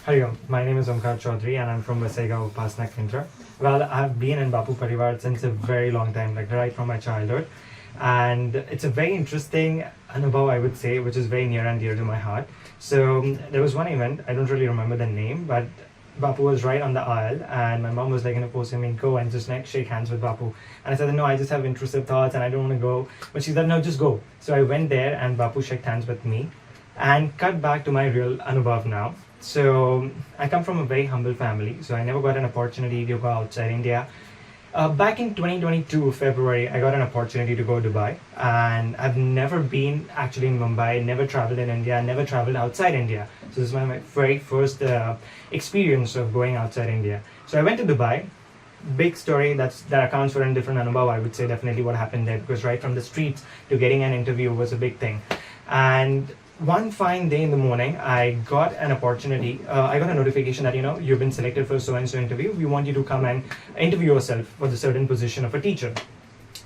Hari Om. My name is Omkar Chaudhari and I'm from Vasai Upasana Kendra. Well, I've been in Bapu Parivar since a very long time, like right from my childhood. And it's a very interesting Anubhav, I would say, which is very near and dear to my heart. So there was one event, I don't really remember the name, but Bapu was right on the aisle and my mom was like, forcing me to go and just like shake hands with Bapu. And I said, no, I just have intrusive thoughts and I don't want to go. But she said, no, just go. So I went there and Bapu shook hands with me and cut back to my real Anubhav now. So I come from a very humble family, so I never got an opportunity to go outside India. Back in 2022 February, I got an opportunity to go to Dubai, and I've never been actually in Mumbai, never traveled in India, never traveled outside India. So this is my very first experience of going outside India. So I went to Dubai. Big story that accounts for a different Anubhav, I would say, definitely what happened there, because right from the streets to getting an interview was a big thing. And one fine day in the morning, I got an opportunity. I got a notification that, you've been selected for so-and-so interview. We want you to come and interview yourself for the certain position of a teacher.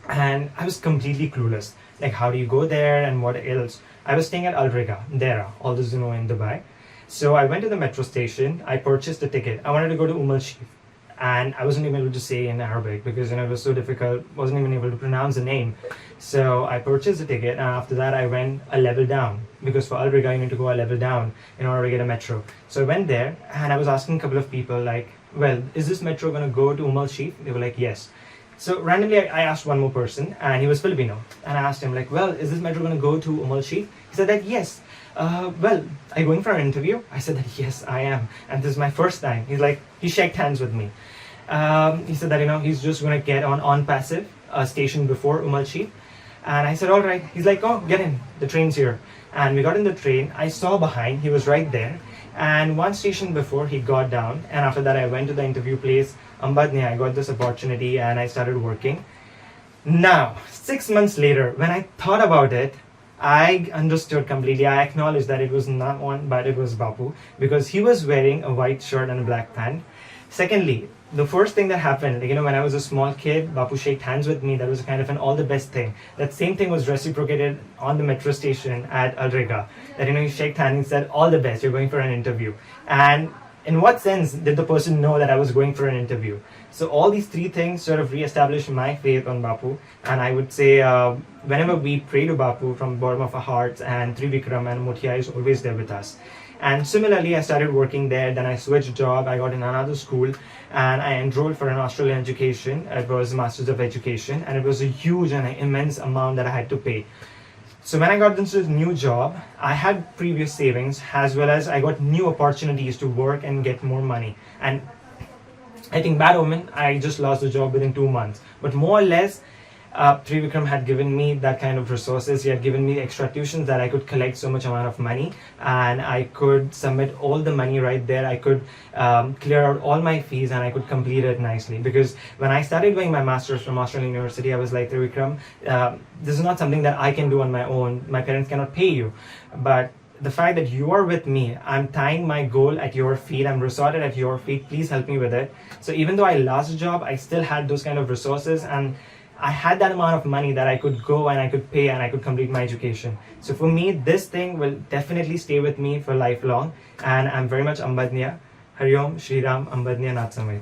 And I was completely clueless. Like, how do you go there and what else? I was staying at Al Riga, Dera, all this, in Dubai. So I went to the metro station. I purchased a ticket. I wanted to go to Shif. And I wasn't even able to say in Arabic because it was so difficult, wasn't even able to pronounce the name. So I purchased a ticket, and after that I went a level down, because for Al Riga you need to go a level down in order to get a metro. So I went there and I was asking a couple of people like, well, is this metro going to go to Shif? They were like, yes. So randomly I asked one more person, and he was Filipino, and I asked him like, well, is this metro going to go to Shif? He said that yes. Well, are you going for an interview? I said that yes, I am, and this is my first time. He shook hands with me. He said that he's just going to get on passive station before Shif. And I said, all right. He's like, oh, get in, the train's here. And we got in the train. I saw behind, he was right there. And one station before, he got down, and after that I went to the interview place, Ambadnia. I got this opportunity and I started working. Now 6 months later, when I thought about it, I understood completely. I acknowledged that it was not one, but it was Bapu, because he was wearing a white shirt and a black pant. Secondly, the first thing that happened, when I was a small kid, Bapu shook hands with me. That was kind of an all the best thing. That same thing was reciprocated on the metro station at Al Riga. That he shook hands and said, all the best, you're going for an interview. And in what sense did the person know that I was going for an interview? So all these three things sort of re-established my faith on Bapu. And I would say whenever we pray to Bapu from the bottom of our hearts, and Trivikram and Muthia is always there with us. And similarly, I started working there. Then I switched job. I got in another school and I enrolled for an Australian education. It was Masters of Education, and it was a huge and an immense amount that I had to pay. So when I got into this new job, I had previous savings, as well as I got new opportunities to work and get more money. And I think bad omen, I just lost the job within 2 months. But more or less, Trivikram had given me that kind of resources. He had given me extra tuitions that I could collect so much amount of money, and I could submit all the money right there. I could clear out all my fees, and I could complete it nicely. Because when I started doing my master's from Australian University, I was like, Trivikram, this is not something that I can do on my own. My parents cannot pay you. But the fact that you are with me, I'm tying my goal at your feet, I'm resorted at your feet, please help me with it. So even though I lost a job, I still had those kind of resources, and I had that amount of money that I could go and I could pay and I could complete my education. So for me, this thing will definitely stay with me for lifelong, and I'm very much Ambadnia. Hari Om, Shri Ram, Ambadnia, Nath Samay.